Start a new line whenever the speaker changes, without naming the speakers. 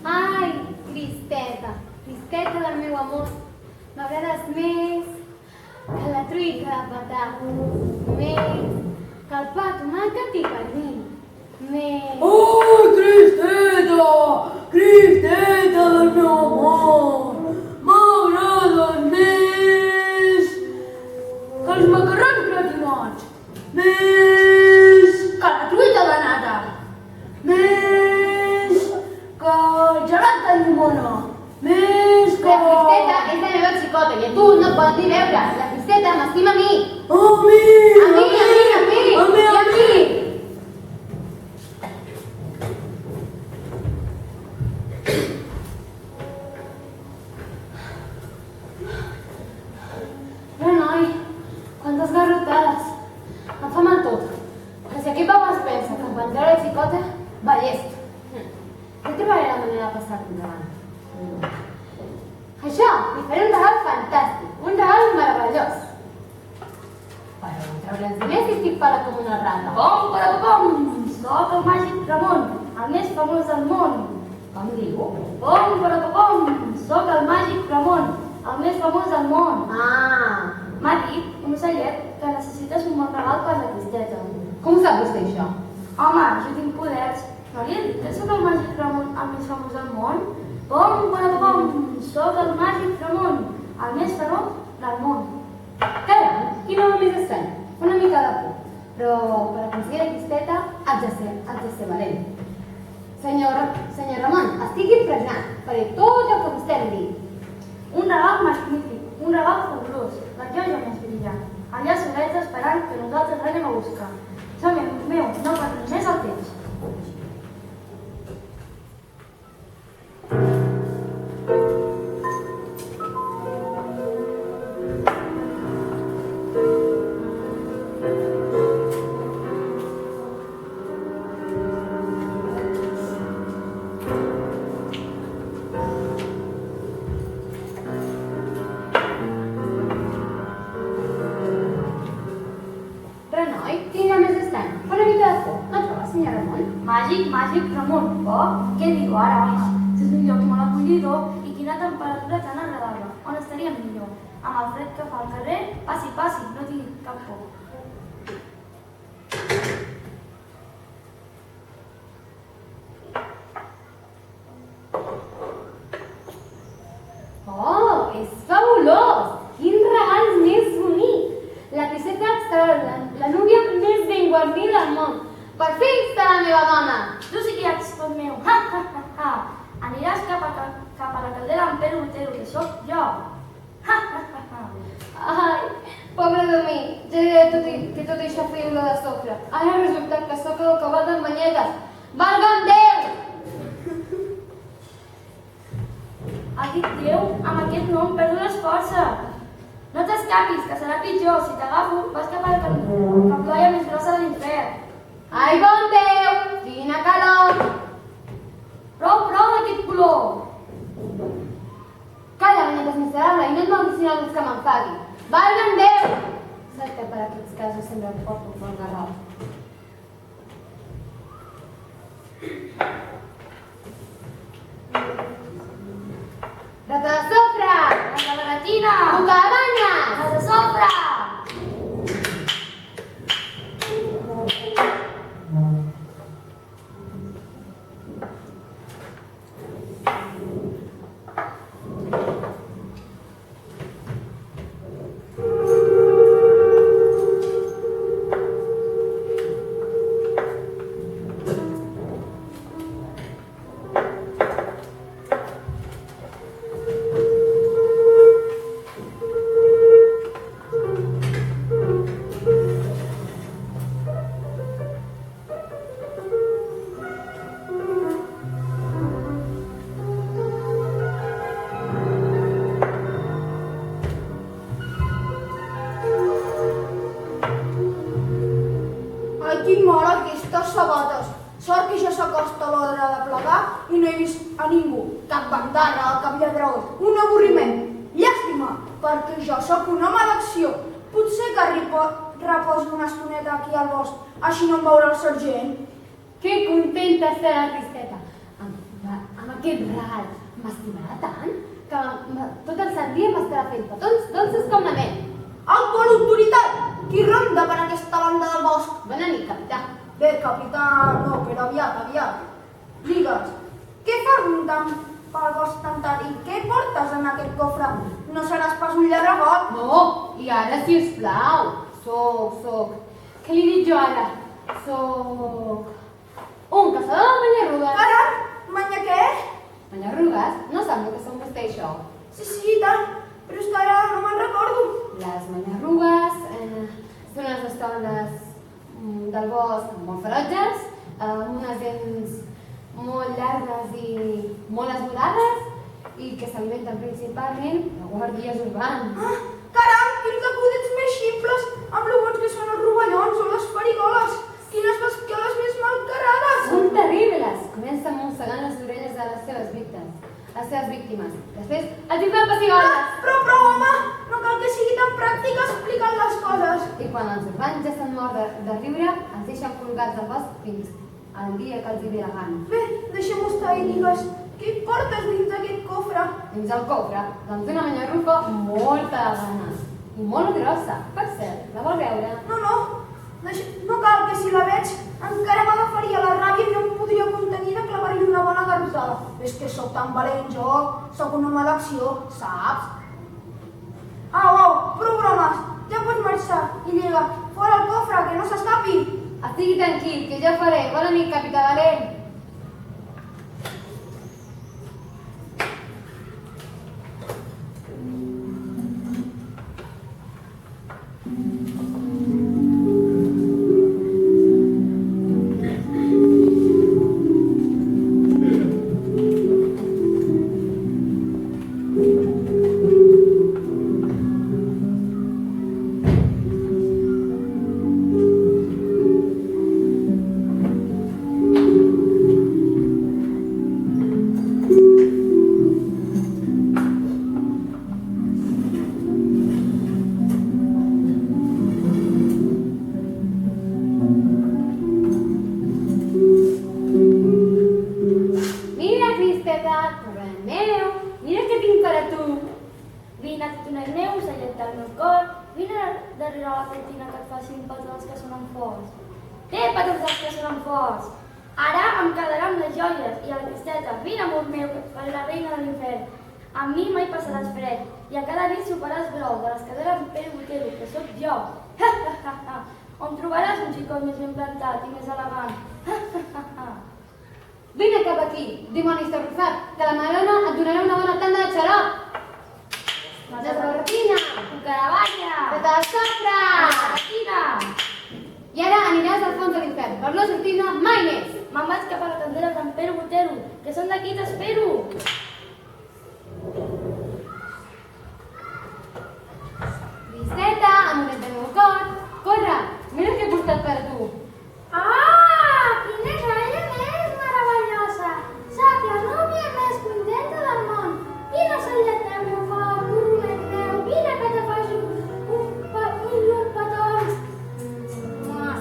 Ai, Cristeta, Cristeta del meu amor, m'agrades més que la truita de patata, més que el pa, tomàquet i pernil, més...
Oh, Cristeta! Cristeta del meu amor! M'agraden més que els macarrons gratinats, més que la truita de nata, més que el gelat de llimona, més que...
La Cristeta és la meva xicota i a tu no et pots ni veure. La Cristeta m'estima a mi.
A mi!
A mi, a mi, a mi,
A mi,
i a mi. No, noi, quantes garrotades. Em fa mal tot. Però si aquest papa es pensa que em van treure la xicota, va llest. Jo trobaré la manera de passar-ho endavant. Això, li faré un regal fantàstic, un regal meravellós. Però em treuré els diners i estic pala com una rata.
Pom, parapom! Soc el màgic Ramon, el més famós del món.
Com diu?
Pom, parapom! Soc el màgic Ramon, el més famós del món.
Ah,
M'ha dit un ocellet que necessites un bon regal per la Cristeta.
com sap vostè això?
Home, jo tinc poders. No li he dit que soc el màgic Ramon, el més famós del món? Pom, parapom! Soc el màgic Ramon, el més famós del món.
Caram, quina home més estrany. Una mica de por. Però per aconseguir la Cristeta haig de ser valent. Senyor Ramon, estic impregnat per tot el que vostè em digui.
Un regal magnífic, un regal fabulós, la joia més brillant. Allà segueix esperant que nosaltres l'anem a buscar. Som amic meu, no perdis més el temps.
Però noi, quina més estrany. Fa una mica de por. No et trobes, senyor Ramon?
Màgic, màgic, Ramon. Oh, què diu ara, home? Si és un lloc molt acollidor i quina temperatura tan agradable. On estaríem millor? Amb el fred que fa al carrer, passi, passi, no tingui cap por.
Oh, és fabulós! Quin regal més bonic! La Cristeta serà la núvia més ben guarnida del món. Per fi serà la meva dona!
Tu sí que ets tot meu. Ha, ha, ha, ha. Aniràs cap a la caldera amb Pere Botero, que sóc jo. Ha, ha, ha, ha.
Ai, pobre de mi, ja diré que tot això feia olor de sofre. Ara resulta que sóc el cabal d'en Banyetes. Valga'm Déu!
Ha dit Déu, amb aquest nom perdo les forces. No t'escapis, que serà pitjor. Si t'agafo, vas cap a la campiolla més grossa de l'infern.
Ai, bon Déu! Quina calor!
Prou d'aquest color.
Calla, Banyetes miserable, i no et maldicionar els que m'enfadi. Valga'm Déu! Saps que per aquests casos sempre em porto un bon regal. Rata de sofre!
La baratina.
Cuca de banyes!
La de sofre.
Quin mal aquestes sabates. Sort que ja s'acosta l'hora de plegar i no he vist a ningú. Cap bandarra, cap lladró. Un avorriment. Llàstima, perquè jo sóc un home d'acció. Potser que reposi una estoneta aquí al bosc, així no em veurà el sergent.
Que contenta serà la Cristeta. Amb aquest regal m'estimarà tant que tot el sant dia m'estarà fent petons dolces com la mel.
Alto a l'autoritat! Qui ronda per aquesta banda del bosc?
Bona nit, capità.
Bé, capità, no, però aviat. Digues, què fas muntant pel bosc tan tard i què portes en aquest cofre? No seràs pas un lladregot?
No, i ara, si us plau, soc... Què li dic jo ara? Soc... un caçador de manyarrugues.
Caram, manya què?
Manyarrugues? No sap el que són vostè això?
Sí, i tant, però és que ara no me'n recordo.
Les manyarrugues són les estoles del bosc molt ferotges, amb unes dents molt llargues i molt esmolades i que s'alimenten principalment de guàrdies urbans.
Ah, caram, quins acudits més ximples, amb lo bons que són els rovellons o les farigoles. Quines bestioles més malcarades.
Són terribles! Comencen mossegant les orelles de les seves víctimes. Després els hi fan pessigolles.
Però, home, no cal que sigui tan pràctic explicant les coses.
I quan els urbans ja estan morts de riure, els deixen colgats al bosc fins al dia que els hi ve la gana.
Bé, deixem-ho estar i digues, què portes dins d'aquest cofre?
Dins el cofre, doncs una manyarrufa molta gana i molt grossa. Per cert, la vol veure?
No cal que si la veig encara m'agafaria la ràbia i no em podria contenir de clavar-li una bona garrotada. És que sóc tan valent jo, sóc un home d'acció, saps? Au, prou bromes, ja pots marxar i lliga, fora el cofre, que no s'escapi.
Estigui tranquil, que ja ho faré. Bona nit, capità Valent. Mira què tinc per a tu.
Vine, tonet meu, seient al meu cor. Vine darrere la cortina que et facin petons que sonen forts. Té petons dels que sonen forts. Ara em quedarà amb les joies i a la Cristeta. Vine, amor meu, que et faré la reina de l'infern. A mi mai passaràs fred i a cada nit soparàs brou de les caderes amb Pere Botero, que sóc jo. On trobaràs un xicot més ben plantat i més elegant.
Vine cap aquí, dimoni estarrufat, que la Marona et donarà una bona tanda de xarop. De barretina,
Cucaravalla!
de tascofre.
Barretina!
I ara aniràs al fons de l'infern, per no sortir-ne mai més.
Me'n vaig cap a la candela d'en Pere Botero, que són d'aquí, t'espero!
Cristeta, amunt del meu cor, corre, mira què he portat per a tu.
Ah! Quina joia més meravellosa! Soc la núvia més contenta del món! Quina sollet del meu cor, burronet meu! Vine que te faci un lluc petons!
Ah,